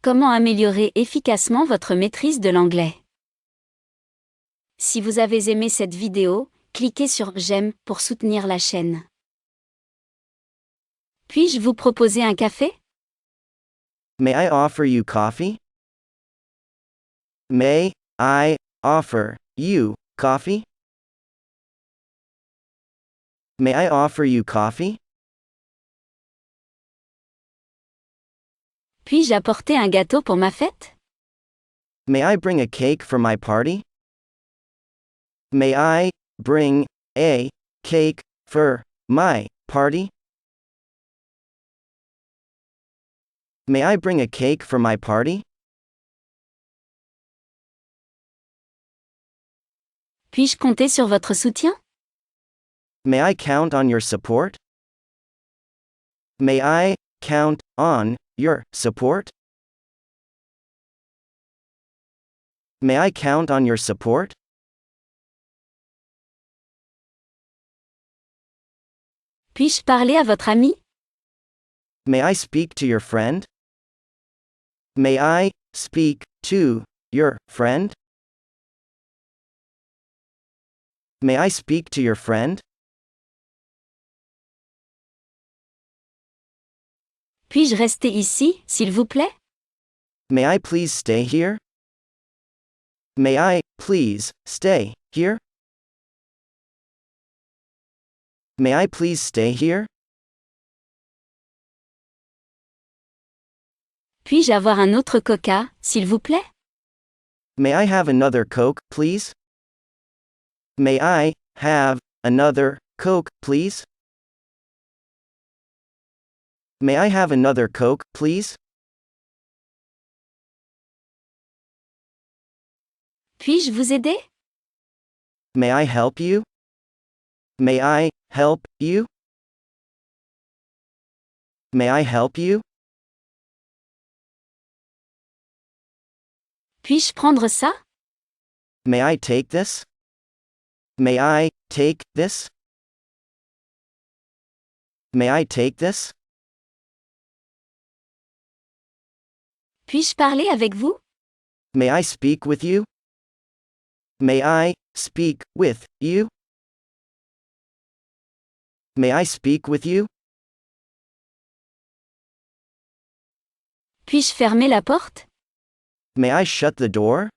Comment améliorer efficacement votre maîtrise de l'anglais? Si vous avez aimé cette vidéo, cliquez sur j'aime pour soutenir la chaîne. Puis-je vous proposer un café? May I offer you coffee? May I offer you coffee? May I offer you coffee? Puis-je apporter un gâteau pour ma fête? May I bring a cake for my party? May I bring a cake for my party? May I bring a cake for my party? Puis-je compter sur votre soutien? May I count on your support? May I count on your support? May I count on your support? Puis-je parler à votre ami? May I speak to your friend? May I speak to your friend? May I speak to your friend? Puis-je rester ici, s'il vous plaît? May I please stay here? May I please stay here? May I please stay here? Puis-je avoir un autre coca, s'il vous plaît? May I have another Coke, please? May I have another Coke, please? May I have another Coke, please? Puis-je vous aider? May I help you? May I help you? May I help you? Puis-je prendre ça? May I take this? May I take this? May I take this? Puis-je parler avec vous? May I speak with you? May I speak with you? May I speak with you? Puis-je fermer la porte? May I shut the door?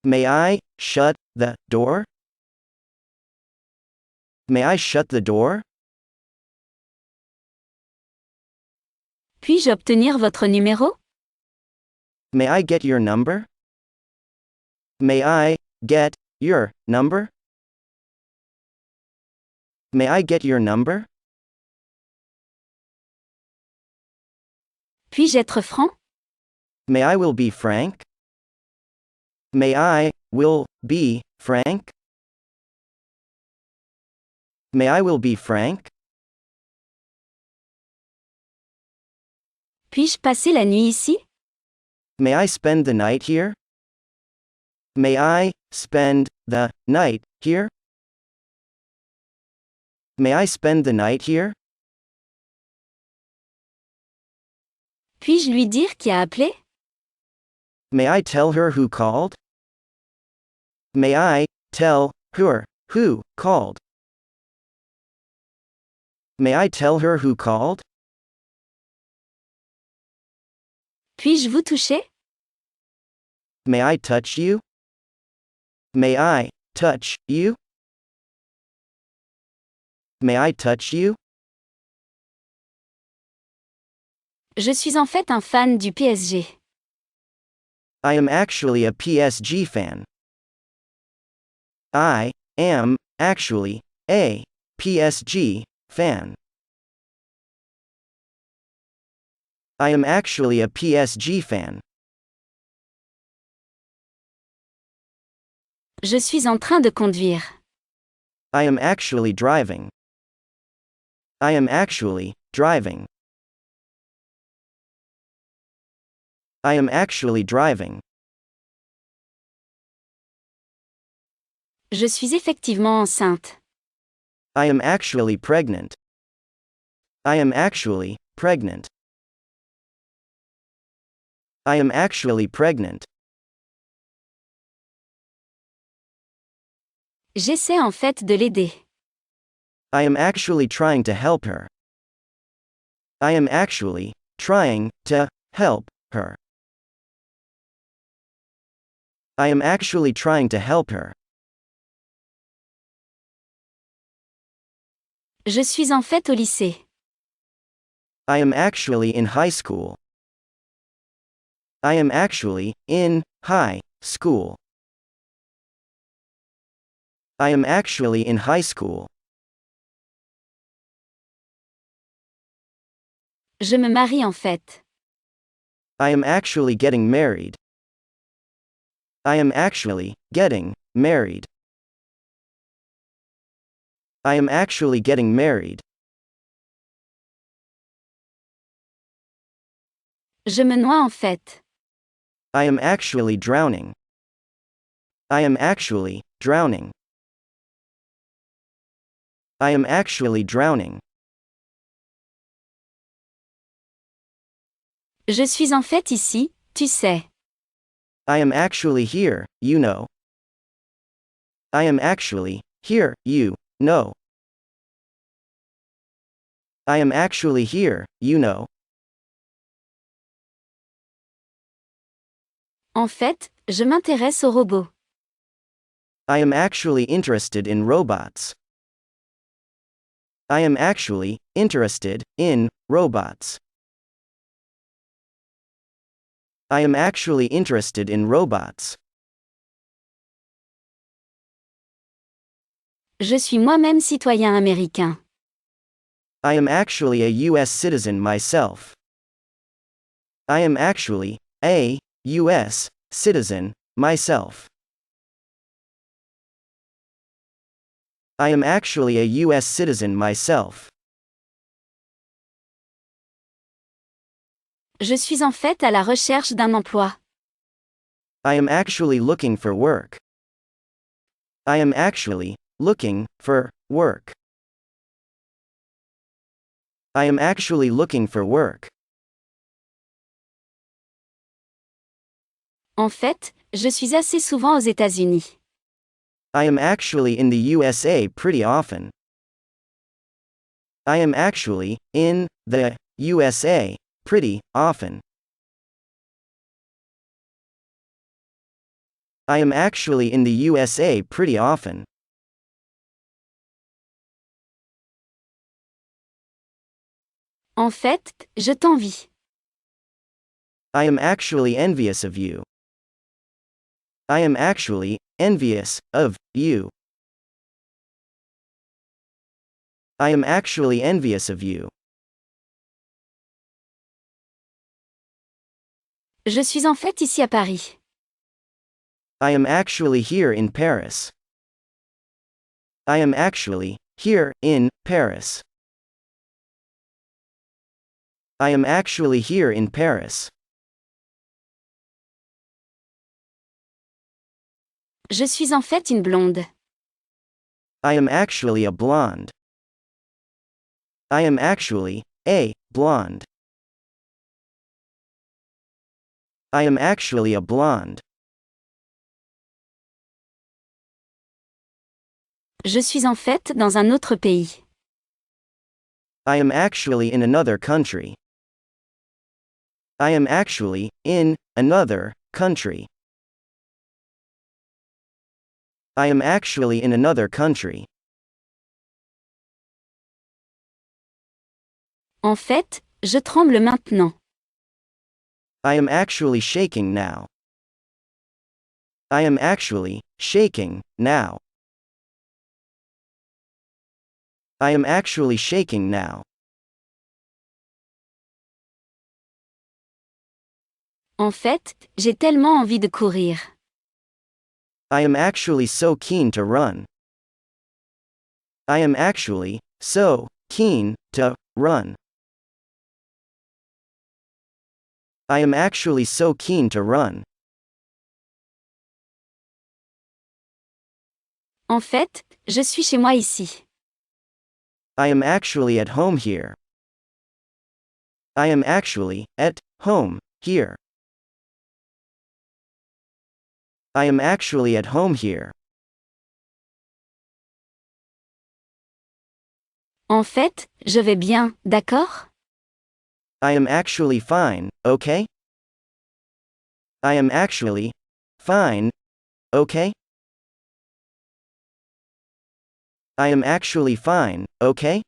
May I shut the door? May I shut the door? Puis-je obtenir votre numéro? May I get your number? May I get your number? May I get your number? Puis-je être franc? May I will be frank? May I will be frank? May I will be frank? Puis-je passer la nuit ici? May I spend the night here? May I spend the night here? May I spend the night here? Puis-je lui dire qui a appelé? May I tell her who called? May I tell her who called? May I tell her who called? Puis-je vous toucher? May I touch you? May I touch you? May I touch you? Je suis en fait un fan du PSG. I am actually a PSG fan. I am actually a PSG fan. I am actually a PSG fan. Je suis en train de conduire. I am actually driving. I am actually driving. I am actually driving. Je suis effectivement enceinte. I am actually pregnant. I am actually pregnant. I am actually pregnant. J'essaie en fait de l'aider. I am actually trying to help her. I am actually trying to help her. I am actually trying to help her. Je suis en fait au lycée. I am actually in high school. I am actually in high school. I am actually in high school. Je me marie en fait. I am actually getting married. I am actually getting married. I am actually getting married. Je me noie en fait. I am actually drowning. I am actually drowning. I am actually drowning. Je suis en fait ici, tu sais. I am actually here, you know. I am actually here, you know. I am actually here, you know. En fait, je m'intéresse aux robots. I am actually interested in robots. I am actually interested in robots. I am actually interested in robots. Je suis moi-même citoyen américain. I am actually a US citizen myself. I am actually a US citizen myself. I am actually a US citizen myself. Je suis en fait à la recherche d'un emploi. I am actually looking for work. I am actually looking for work. I am actually looking for work. En fait, je suis assez souvent aux États-Unis. I am actually in the USA pretty often. I am actually in the USA pretty often. I am actually in the USA pretty often. En fait, je t'envie. I am actually envious of you. I am actually envious of you. I am actually envious of you. Je suis en fait ici à Paris. I am actually here in Paris. I am actually here in Paris. I am actually here in Paris. Je suis en fait une blonde. I am actually a blonde. I am actually a blonde. I am actually a blonde. Je suis en fait dans un autre pays. I am actually in another country. I am actually in another country. I am actually in another country. En fait, je tremble maintenant. I am actually shaking now. I am actually shaking now. I am actually shaking now. En fait, j'ai tellement envie de courir. I am actually so keen to run. I am actually so keen to run. I am actually so keen to run. En fait, je suis chez moi ici. I am actually at home here. I am actually at home here. I am actually at home here. En fait, je vais bien, d'accord? I am actually fine, okay? I am actually fine, okay? I am actually fine, okay?